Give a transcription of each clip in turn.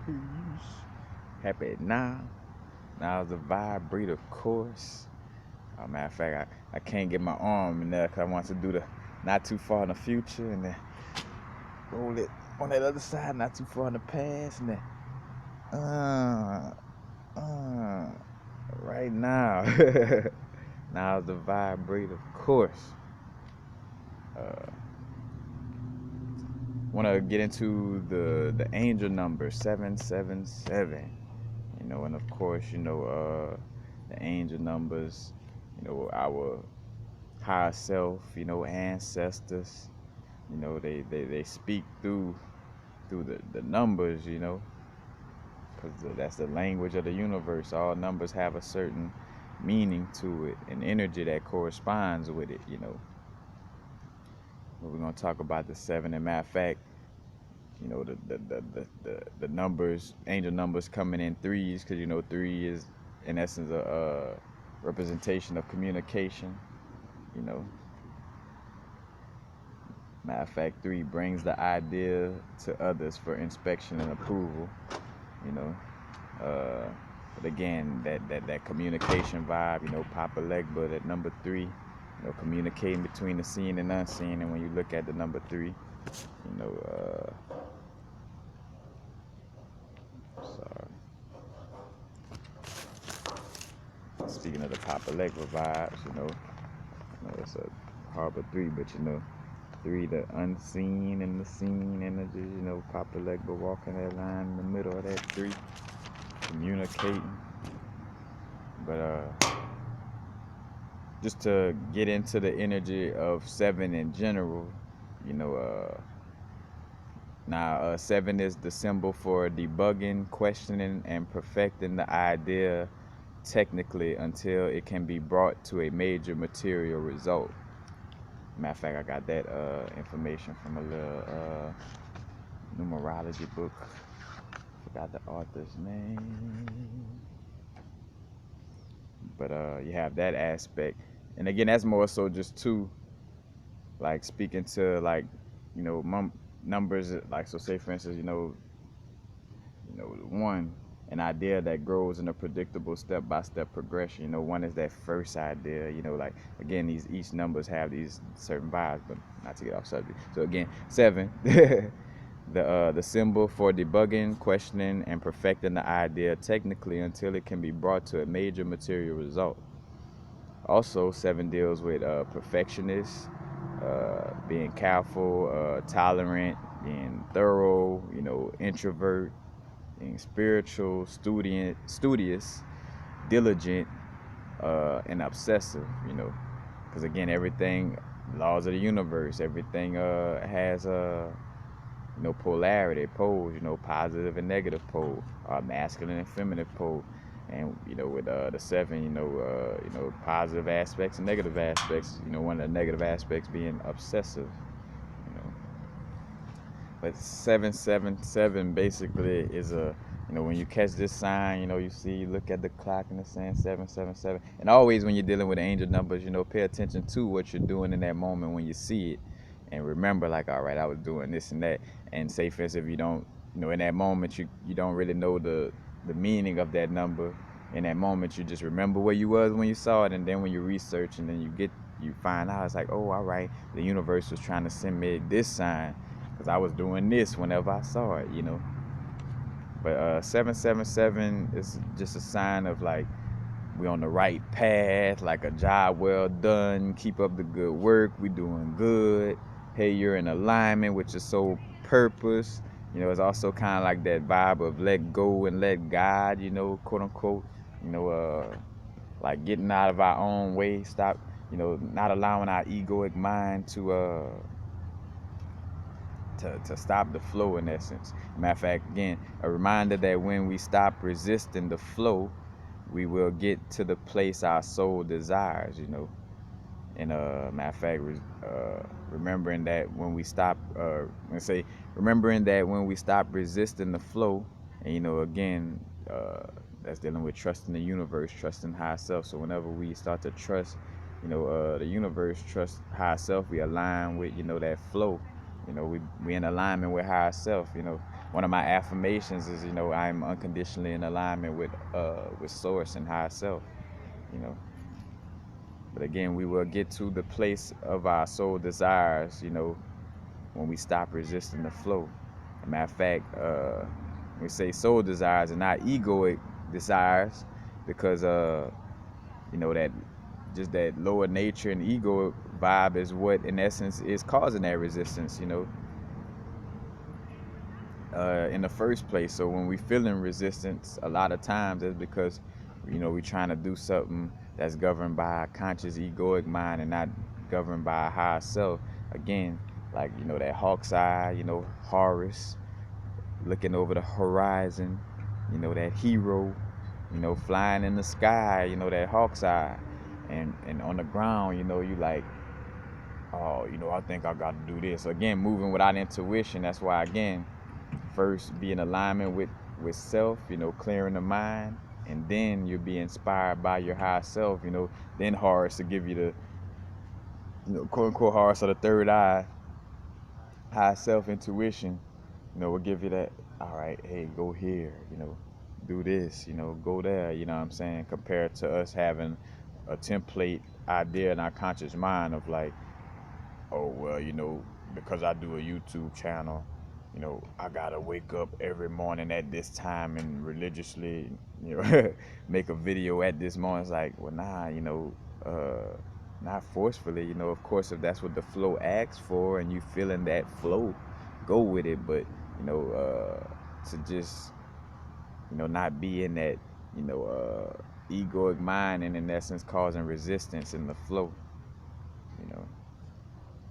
Peace. Happy now. Now's the vibrator course. Matter of fact, I can't get my arm in there because I want to do the not too far in the future and then roll it on that other side, not too far in the past, and then uh, right now. Now's the vibrator course. Want to get into the angel number 777. And of course, the angel numbers, our higher self, ancestors, they speak through the numbers, because that's the language of the universe. All numbers have a certain meaning to it, an energy that corresponds with it. But we're gonna talk about the seven. And matter of fact, the numbers, angel numbers coming in threes, because three is in essence a representation of communication. You know, Matter of fact, three brings the idea to others for inspection and approval. You know, uh, but again, that communication vibe. Papa Legba, that number three. Communicating between the seen and unseen. And when you look at the number three, you know, sorry. Speaking of the Papa Legba vibes, it's a harbor three, but three, the unseen and the seen energies, Papa Legba walking that line in the middle of that three, communicating. But just to get into the energy of seven in general, now seven is the symbol for debugging, questioning, and perfecting the idea technically until it can be brought to a major material result. Matter of fact, I got that information from a little numerology book. Forgot the author's name. But you have that aspect. And again, that's more so just two, like speaking to like, numbers, like, so say for instance, one, an idea that grows in a predictable step-by-step progression. One is that first idea. Like again, each numbers have these certain vibes, but not to get off subject. So again, seven, the symbol for debugging, questioning, and perfecting the idea technically until it can be brought to a major material result. Also, seven deals with perfectionists, being careful, tolerant, being thorough, introvert, being spiritual, studious, diligent, and obsessive, because again, everything, laws of the universe, everything has polarity, poles, positive and negative pole, masculine and feminine pole. And with the seven, positive aspects and negative aspects. One of the negative aspects being obsessive. But 777 basically is when you catch this sign, you look at the clock and it's saying 777. And always when you're dealing with angel numbers, pay attention to what you're doing in that moment when you see it, and remember, like, all right, I was doing this and that. And say for instance, if you don't, in that moment you don't really know the meaning of that number. In that moment, you just remember where you was when you saw it, and then when you research and then you find out, it's like, oh, all right, the universe was trying to send me this sign because I was doing this whenever I saw it, But 777 is just a sign of like we on the right path, like a job well done, keep up the good work, we doing good. Hey, you're in alignment with your soul purpose. It's also kind of like that vibe of let go and let God, quote unquote, like getting out of our own way, stop, not allowing our egoic mind to stop the flow, in essence. Matter of fact, again, a reminder that when we stop resisting the flow, we will get to the place our soul desires, And matter of fact, remembering that when we stop, remembering that when we stop resisting the flow, and again, that's dealing with trusting the universe, trusting higher self. So whenever we start to trust, the universe, trust higher self, we align with, that flow. We in alignment with higher self. one of my affirmations is, I'm unconditionally in alignment with source and higher self, you know. But again, we will get to the place of our soul desires, when we stop resisting the flow. As a matter of fact, we say soul desires and not egoic desires, because that just that lower nature and ego vibe is what in essence is causing that resistance, in the first place. So when we feeling resistance, a lot of times it's because we're trying to do something that's governed by a conscious egoic mind and not governed by a higher self. Again, like that hawk's eye, Horus looking over the horizon, that hero, flying in the sky, that hawk's eye, and on the ground, you like, oh, I think I got to do this. Again, moving without intuition. That's why, again, first be in alignment with self, clearing the mind, and then you'll be inspired by your higher self, then Horus to give you the, quote unquote Horus or the third eye, high self intuition, will give you that, all right, hey, go here, do this, go there, you know what I'm saying? Compared to us having a template idea in our conscious mind of like, oh, well, because I do a YouTube channel, I gotta wake up every morning at this time and religiously, make a video at this moment. It's like, well, nah, not forcefully, of course, if that's what the flow asks for and you feeling that flow, go with it. But, to just, not be in that, egoic mind and in essence causing resistance in the flow, you know.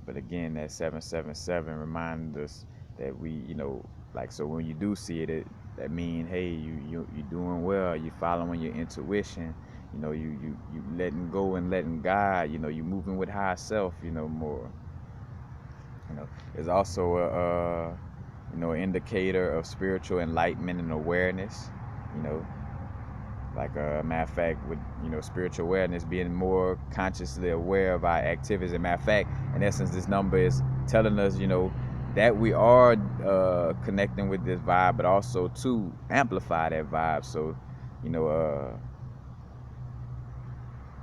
But again, that 777 reminds us that we, like, so when you do see it, that mean, hey, you doing well, you following your intuition, you letting go and letting God, you moving with higher self, more. There's also a indicator of spiritual enlightenment and awareness, you know. Like a matter of fact, with spiritual awareness, being more consciously aware of our activities. As a matter of fact, in essence, this number is telling us, that we are connecting with this vibe, but also to amplify that vibe. So,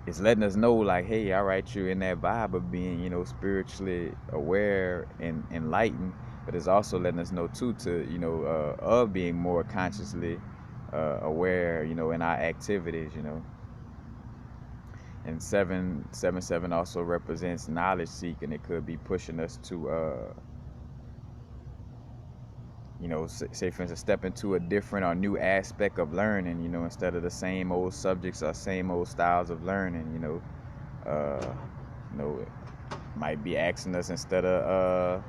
it's letting us know, like, hey, all right, you're in that vibe of being, spiritually aware and enlightened, but it's also letting us know too of being more consciously aware, in our activities, And 777 also represents knowledge seeking. It could be pushing us to, say for instance, step into a different or new aspect of learning, instead of the same old subjects or same old styles of learning, it might be asking us instead of,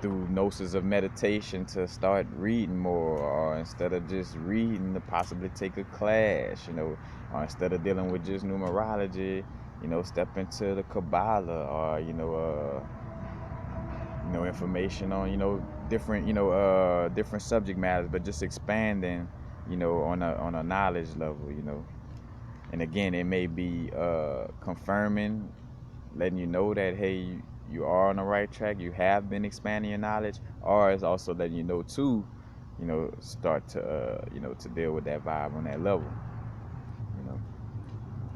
through gnosis of meditation to start reading more, or instead of just reading to possibly take a class, or instead of dealing with just numerology, step into the Kabbalah, or, information on, different, different subject matters, but just expanding, on a knowledge level, And again, it may be confirming, letting you know that, hey, you are on the right track, you have been expanding your knowledge, or it's also letting you know too, start to, to deal with that vibe on that level,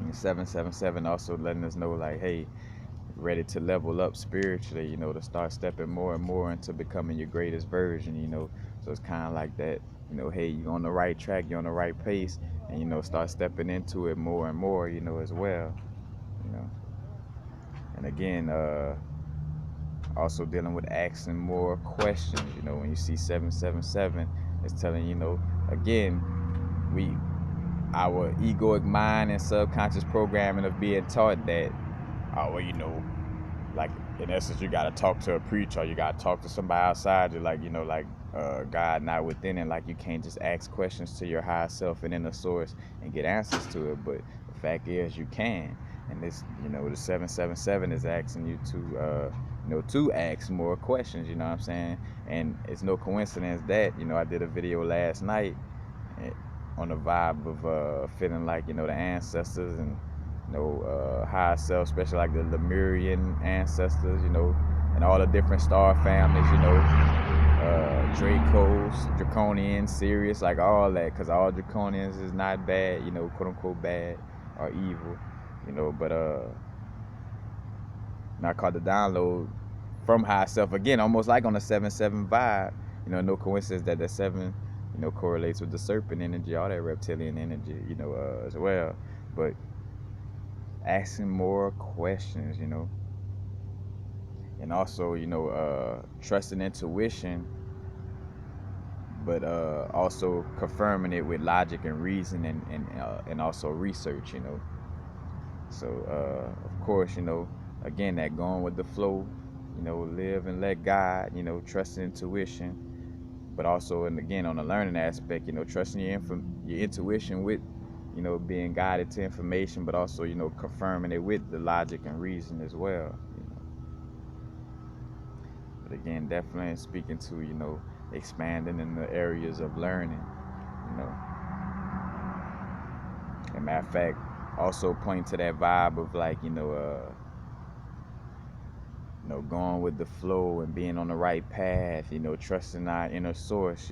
And 777 also letting us know, like, hey, ready to level up spiritually, to start stepping more and more into becoming your greatest version, So it's kind of like that, hey, you're on the right track, you're on the right pace, and, start stepping into it more and more, as well, you know. And again, also dealing with asking more questions, when you see 777, it's telling, again, our egoic mind and subconscious programming of being taught that, oh, well, like, in essence, you got to talk to a preacher, or you got to talk to somebody outside, you're like, God not within it, like you can't just ask questions to your higher self and inner source and get answers to it. But the fact is, you can. And this, the 777 is asking you to, to ask more questions, you know what I'm saying? And it's no coincidence that, I did a video last night on the vibe of feeling like, the ancestors and, higher self, especially like the Lemurian ancestors, and all the different star families, Dracos, Draconians, Sirius, like all that, because all Draconians is not bad, quote unquote bad or evil, but and I caught the download from high self again, almost like on the 7-7 vibe. No coincidence that the 7, correlates with the serpent energy, all that reptilian energy, as well. But asking more questions, and also, trusting intuition, but also confirming it with logic and reason and also research, So of course, again, that going with the flow, live and let God, trust intuition, but also, and again, on the learning aspect, trusting your intuition with, being guided to information, but also, confirming it with the logic and reason as well. But again, definitely speaking to, expanding in the areas of learning, And matter of fact, also point to that vibe of like, going with the flow and being on the right path, trusting our inner source,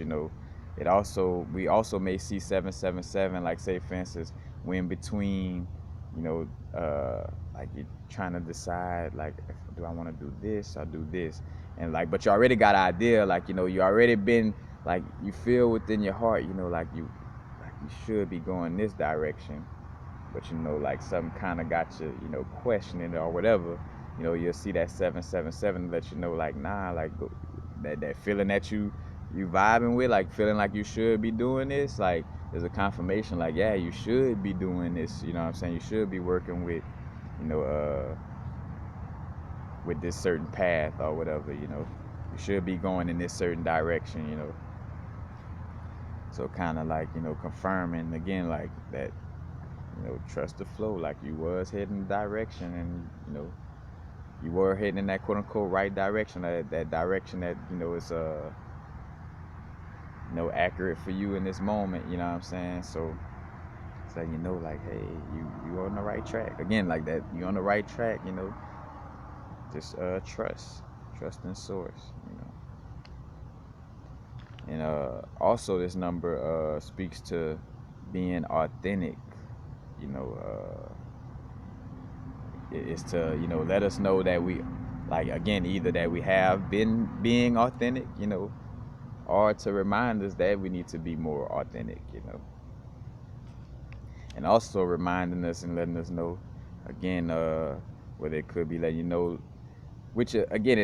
we also may see 777, like say for instance, when between, like you're trying to decide like, do I want to do this or do this? And like, but you already got an idea, like, you already been, like, you feel within your heart, like you should be going this direction, but like something kind of got you, questioning it or whatever, you'll see that 777 let you know, like, nah, like that feeling that you vibing with, like feeling like you should be doing this, like there's a confirmation, like, yeah, you should be doing this, you know what I'm saying? You should be working with, with this certain path or whatever, you should be going in this certain direction, So kind of like, confirming again, like that, trust the flow, like you was heading the direction, and you were heading in that quote unquote right direction, that direction that is accurate for you in this moment, you know what I'm saying? So like, hey, you on the right track again, like that, you on the right track, just trust in source, and also this number speaks to being authentic, you know is to let us know that we, like, again, either that we have been being authentic, or to remind us that we need to be more authentic, and also reminding us and letting us know again, whether it could be letting you know, which again,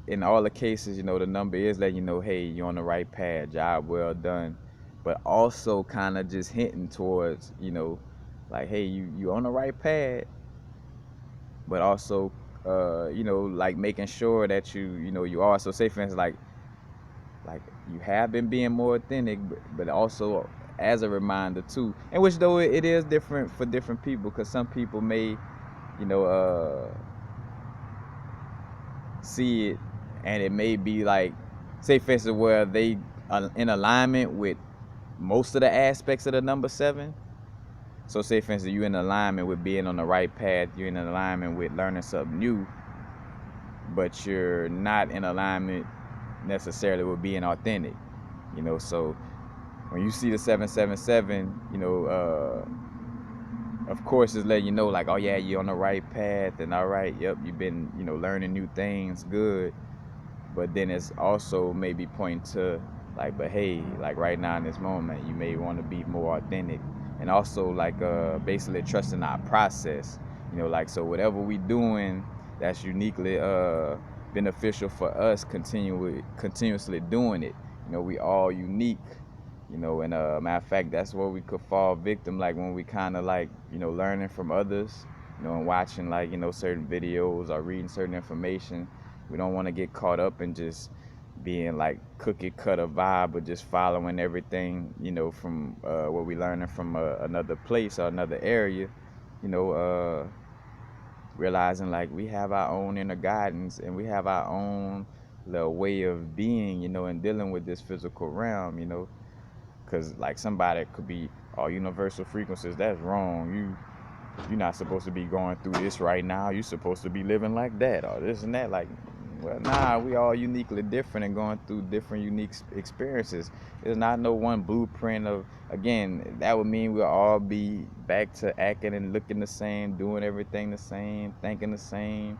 in all the cases, the number is letting you know, hey, you're on the right path, job well done, but also kind of just hinting towards, like, hey, you on the right path, but also, like making sure that you are. So say for instance, like you have been being more authentic, but also as a reminder too, and which though it is different for different people, because some people may, see it, and it may be like, say for instance, where they are in alignment with most of the aspects of the number 7. So say for instance, you're in alignment with being on the right path, you're in alignment with learning something new, but you're not in alignment necessarily with being authentic, so when you see the 777, of course it's letting you know, like, oh yeah, you're on the right path, and all right, yep, you've been, learning new things, good. But then it's also maybe pointing to, like, but hey, like right now in this moment, you may want to be more authentic, and also like basically trusting our process, like, so whatever we doing that's uniquely beneficial for us, continuously doing it. We all unique, and matter of fact, that's where we could fall victim, like when we kind of like, learning from others, and watching like, certain videos or reading certain information. We don't want to get caught up in just being like cookie cutter vibe, or just following everything, from what we learning from another place or another area, realizing like we have our own inner guidance, and we have our own little way of being, and dealing with this physical realm, because like somebody could be, all universal frequencies, that's wrong, you're not supposed to be going through this right now, you're supposed to be living like that, or this and that, like, Well, nah, we all uniquely different and going through different unique experiences. There's not no one blueprint of, again, that would mean we'll all be back to acting and looking the same, doing everything the same, thinking the same,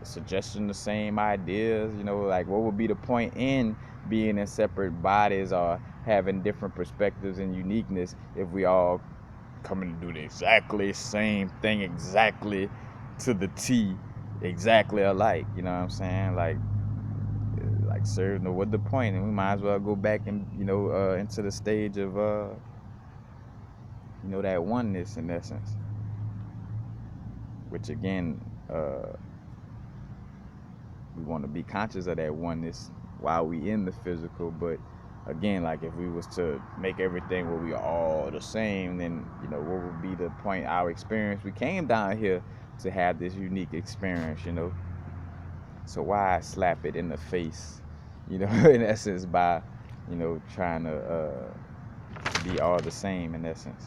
suggesting the same ideas, like what would be the point in being in separate bodies or having different perspectives and uniqueness if we all coming to do the exactly same thing, exactly to the T, exactly alike. You know what I'm saying? Like serve. No, what the point? And we might as well go back and into the stage of that oneness in essence. Which again, we want to be conscious of that oneness while we in the physical, but again, like if we was to make everything where we are all the same, then what would be the point? Our experience, we came down here to have this unique experience. So why slap it in the face, in essence, by trying to be all the same in essence.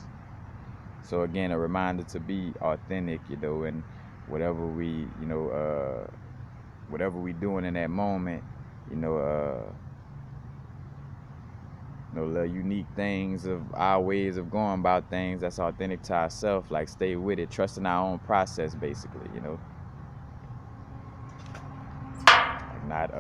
So again, a reminder to be authentic, and whatever we whatever we doing in that moment, you know, uh, the unique things of our ways of going about things that's authentic to ourselves, like stay with it, trusting our own process, basically, like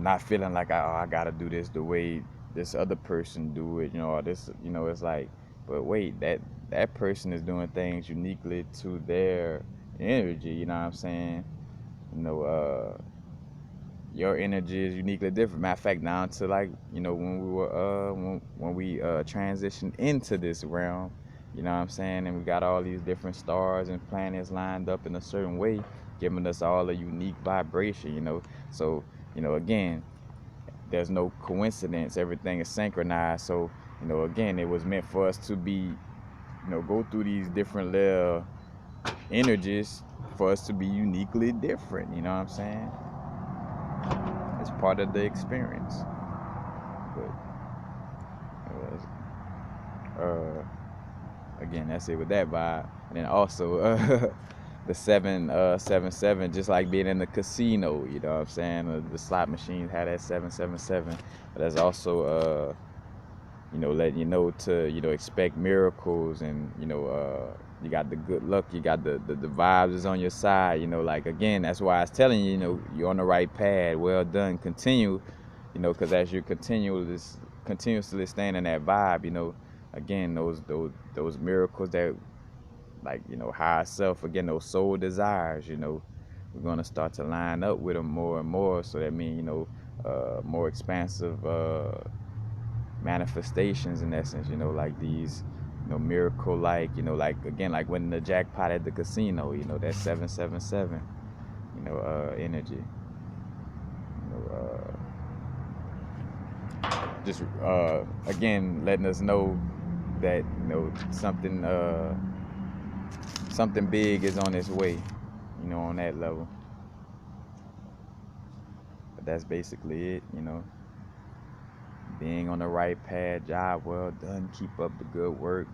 not feeling like I gotta do this the way this other person do it, or this, it's like, but wait, that person is doing things uniquely to their energy, you know what I'm saying? You know, your energy is uniquely different. Matter of fact, down to like, when we were when we transitioned into this realm, you know what I'm saying, and we got all these different stars and planets lined up in a certain way, giving us all a unique vibration, So, again, there's no coincidence. Everything is synchronized. So, again, it was meant for us to be, go through these different little energies for us to be uniquely different. You know what I'm saying? It's part of the experience. But again, that's it with that vibe. And then also the 777, just like being in the casino. You know what I'm saying? The slot machines had that 777, but that's also letting you know to expect miracles, and you got the good luck, you got the vibes is on your side, like again, that's why I was telling you, you're on the right path. Well done, continue, because as you continuously staying in that vibe, again, those miracles that, like, higher self, again, those soul desires, we're going to start to line up with them more and more. So that means, more expansive manifestations in essence, like these, miracle, like, like again, like winning the jackpot at the casino, that 777, energy, just again letting us know that something big is on its way, on that level. But that's basically it. Being on the right path, job well done, keep up the good work,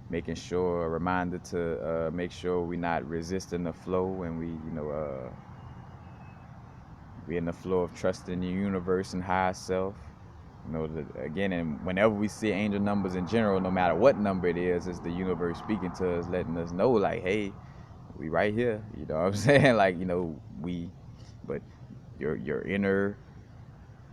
making sure, a reminder to make sure we're not resisting the flow, and we in the flow of trusting the universe and higher self. Again, and whenever we see angel numbers in general, no matter what number it is, it's the universe speaking to us, letting us know, like, hey, we right here. You know what I'm saying? Like, but your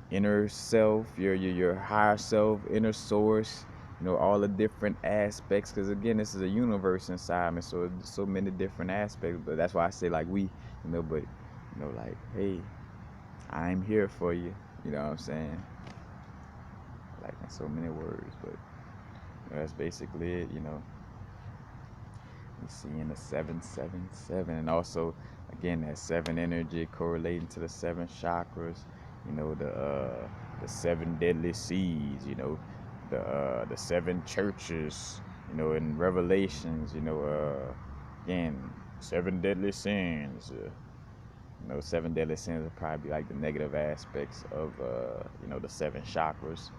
inner self, your higher self, inner source, all the different aspects. Because again, this is a universe inside me, so there's so many different aspects. But that's why I say, like, we, but like, hey, I'm here for you. You know what I'm saying? Like, in so many words, but that's basically it. You see in the 777, and also again that seven energy correlating to the seven chakras. The seven deadly seas. The seven churches. In Revelations. Again, seven deadly sins. Seven deadly sins would probably be like the negative aspects of the seven chakras.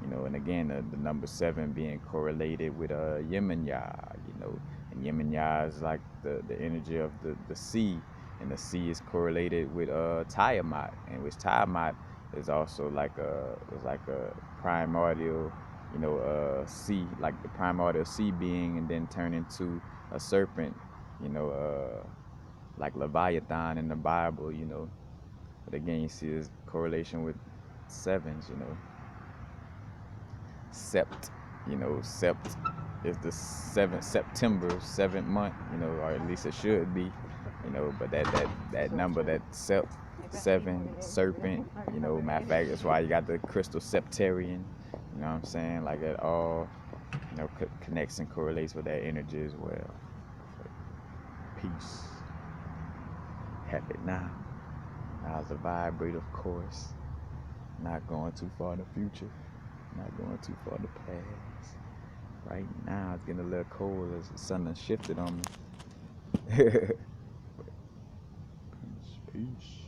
And again, the number seven being correlated with yin and yang. And yin and yang is like the energy of the sea, and the sea is correlated with Tiamat, and which Tiamat is also like a primordial, sea, like the primordial sea being, and then turn into a serpent, you know, like Leviathan in the Bible, But again, you see this correlation with sevens, Sept, Sept is the seventh September, 7th month, or at least it should be, But that number, that Sept, seven, serpent, matter of fact, that's why you got the crystal septarian. You know what I'm saying? Like it all, connects and correlates with that energy as well. Peace. Have it now. Now's the vibrate, of course. Not going too far in the future. Not going too far in the past. Right now, it's getting a little cold as the sun has shifted on me. Peace, peace.